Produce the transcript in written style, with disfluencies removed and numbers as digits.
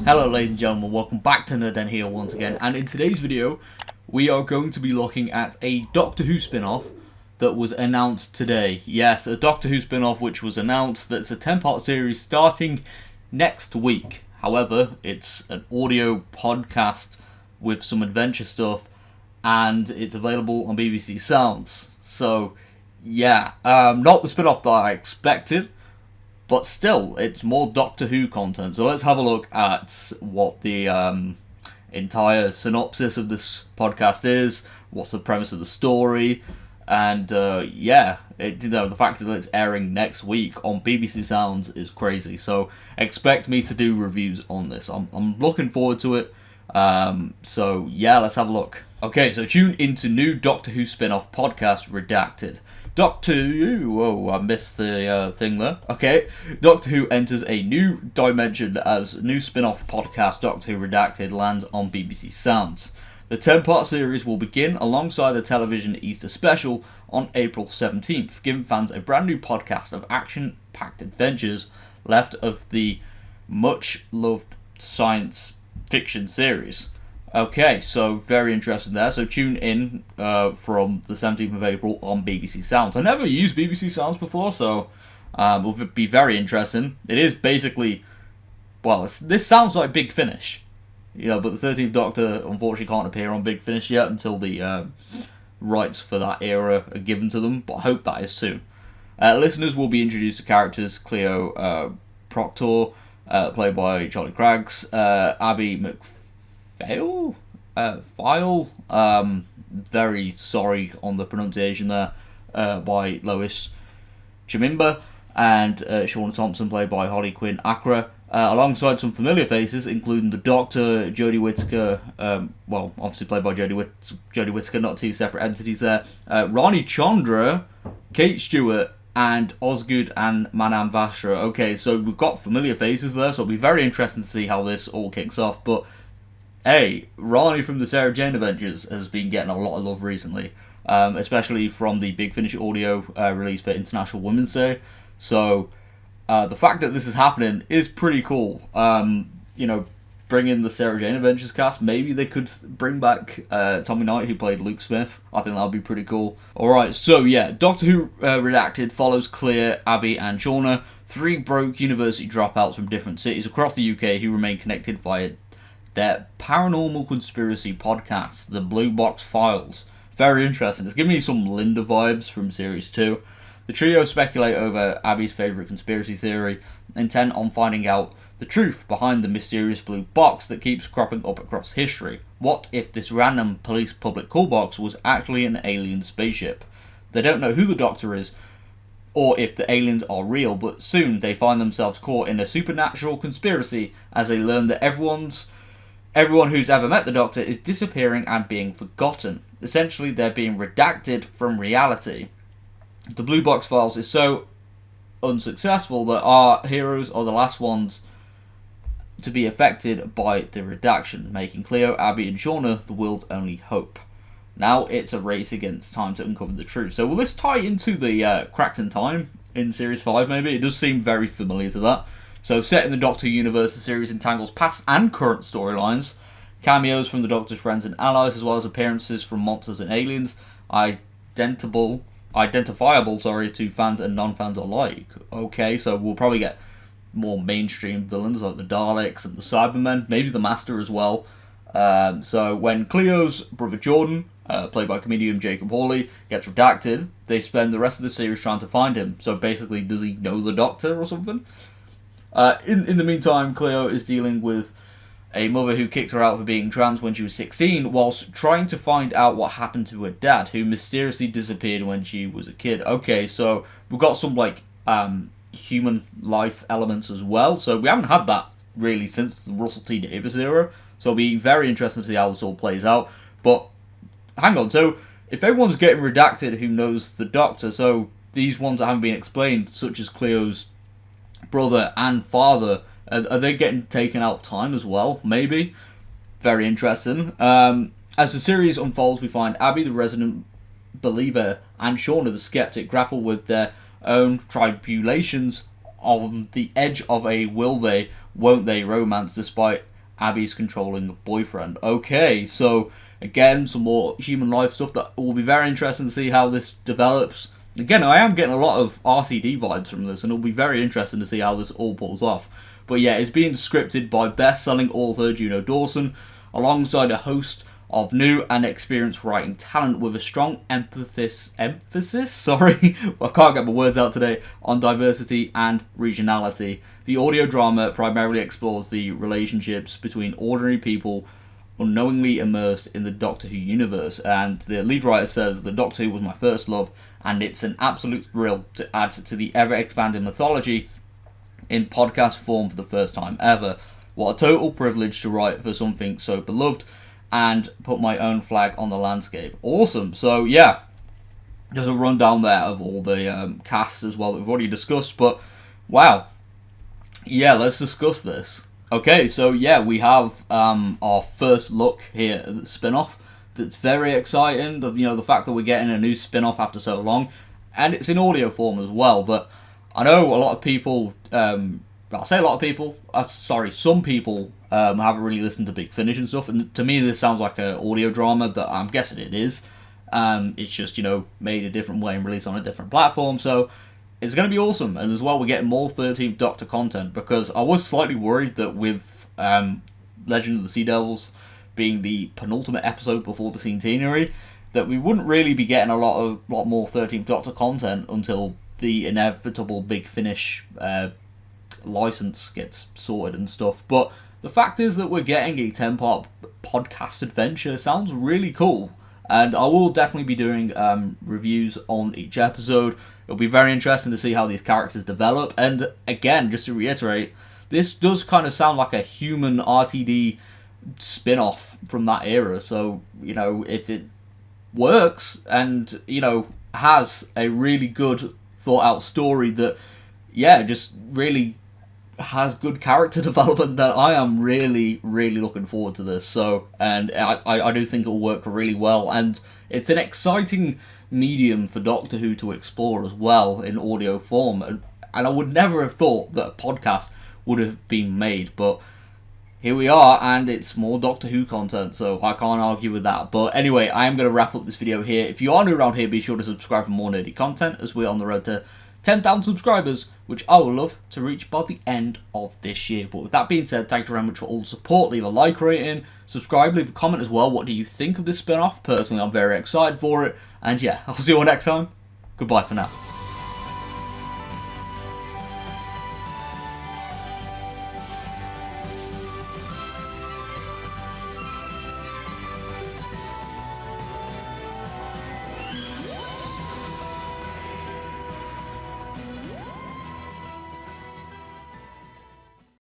Hello ladies and gentlemen, welcome back to Nerd Den here once again, and in today's video we are going to be looking at a Doctor Who spin-off that was announced today. Yes, a Doctor Who spin-off which was announced that's a 10-part series starting next week. However, it's an audio podcast with some adventure stuff and it's available on BBC Sounds. So yeah, not the spin-off that I expected, but still, it's more Doctor Who content. So let's have a look at what the entire synopsis of this podcast is, what's the premise of the story, and the fact that it's airing next week on BBC Sounds is crazy. So expect me to do reviews on this. I'm looking forward to it. So yeah, let's have a look. Okay, so tune into new Doctor Who spin-off podcast, Redacted. Doctor Who, whoa, I missed the thing there. Okay, Doctor Who enters a new dimension as new spin-off podcast Doctor Who Redacted lands on BBC Sounds. The 10-part series will begin alongside the television Easter special on April 17th, giving fans a brand new podcast of action-packed adventures left of the much-loved science fiction series. Okay, so very interesting there. So tune in from the 17th of April on BBC Sounds. I never used BBC Sounds before, so it will be very interesting. It is basically, well, this sounds like Big Finish, but the 13th Doctor unfortunately can't appear on Big Finish yet until the rights for that era are given to them, but I hope that is soon. Listeners will be introduced to characters Cleo Proctor, played by Charlie Craggs, Abby File? Very sorry on the pronunciation there, by Lois Chimimba, and Shauna Thompson, played by Holly Quinn Accra, alongside some familiar faces, including the Doctor, Jodie Whittaker, obviously played by Jodie Whittaker, not two separate entities there, Rani Chandra, Kate Stewart, and Osgood and Manam Vashra. Okay, so we've got familiar faces there, so it'll be very interesting to see how this all kicks off, but hey, Rani from the Sarah Jane Adventures has been getting a lot of love recently, especially from the Big Finish audio release for International Women's Day. So the fact that this is happening is pretty cool. Bring in the Sarah Jane Adventures cast. Maybe they could bring back Tommy Knight, who played Luke Smith. I think that would be pretty cool. Alright, so yeah, Doctor Who Redacted follows Claire, Abby and Shauna, three broke university dropouts from different cities across the UK who remain connected via their paranormal conspiracy podcast, The Blue Box Files. Very interesting. It's giving me some Linda vibes from Series 2. The trio speculate over Abby's favourite conspiracy theory, intent on finding out the truth behind the mysterious blue box that keeps cropping up across history. What if this random police public call box was actually an alien spaceship? They don't know who the Doctor is, or if the aliens are real, but soon they find themselves caught in a supernatural conspiracy as they learn that everyone who's ever met the Doctor is disappearing and being forgotten. Essentially, they're being redacted from reality. The Blue Box Files is so unsuccessful that our heroes are the last ones to be affected by the redaction, making Cleo, Abby and Shauna the world's only hope. Now it's a race against time to uncover the truth. So will this tie into the Cracked in Time in Series 5 maybe? It does seem very familiar to that. So, set in the Doctor Who universe, the series entangles past and current storylines, cameos from the Doctor's friends and allies, as well as appearances from monsters and aliens, identifiable to fans and non-fans alike. Okay, so we'll probably get more mainstream villains like the Daleks and the Cybermen, maybe the Master as well. So, when Cleo's brother Jordan, played by comedian Jacob Hawley, gets redacted, they spend the rest of the series trying to find him. So, basically, does he know the Doctor or something? In the meantime, Cleo is dealing with a mother who kicked her out for being trans when she was 16, whilst trying to find out what happened to her dad, who mysteriously disappeared when she was a kid. Okay, so we've got some, human life elements as well, so we haven't had that, really, since the Russell T Davies era, so it'll be very interesting to see how this all plays out. But, hang on, so if everyone's getting redacted who knows the Doctor, so these ones that haven't been explained, such as Cleo's brother and father, are they getting taken out of time as well? Maybe. Very interesting. As the series unfolds, we find Abby, the resident believer, and Shauna, the skeptic, grapple with their own tribulations on the edge of a will they, won't they romance, despite Abby's controlling boyfriend. Okay, so again, some more human life stuff that will be very interesting to see how this develops. Again, I am getting a lot of RTD vibes from this, and it'll be very interesting to see how this all pulls off. But yeah, it's being scripted by best-selling author Juno Dawson, alongside a host of new and experienced writing talent with a strong emphasis, sorry, I can't get my words out today, on diversity and regionality. The audio drama primarily explores the relationships between ordinary people unknowingly immersed in the Doctor Who universe, and the lead writer says, "The Doctor Who was my first love, and it's an absolute thrill to add to the ever-expanding mythology in podcast form for the first time ever. What a total privilege to write for something so beloved and put my own flag on the landscape." Awesome. So yeah, there's a rundown there of all the casts as well that we've already discussed, but wow. Yeah, let's discuss this. Okay, so yeah, we have our first look here at the spin-off. That's very exciting. The fact that we're getting a new spin-off after so long, and it's in audio form as well. But I know a lot of people, I'll say a lot of people, some people haven't really listened to Big Finish and stuff, and to me this sounds like an audio drama that I'm guessing it is. It's just, made a different way and released on a different platform, so it's going to be awesome. And as well, we're getting more 13th Doctor content, because I was slightly worried that with Legend of the Sea Devils being the penultimate episode before the centenary, that we wouldn't really be getting a lot more 13th Doctor content until the inevitable Big Finish license gets sorted and stuff. But the fact is that we're getting a 10-part podcast adventure. Sounds really cool, and I will definitely be doing reviews on each episode. It'll be very interesting to see how these characters develop, and again, just to reiterate, this does kind of sound like a human RTD spin-off from that era. So if it works and has a really good thought out story that just really has good character development, that I am really looking forward to this. So, and I do think it'll work really well, and it's an exciting medium for Doctor Who to explore as well in audio form, and I would never have thought that a podcast would have been made, but here we are, and it's more Doctor Who content, so I can't argue with that. But anyway, I am going to wrap up this video here. If you are new around here, be sure to subscribe for more nerdy content, as we're on the road to 10,000 subscribers, which I would love to reach by the end of this year. But with that being said, thank you very much for all the support. Leave a like rating, subscribe, leave a comment as well. What do you think of this spin-off? Personally, I'm very excited for it. And yeah, I'll see you all next time. Goodbye for now.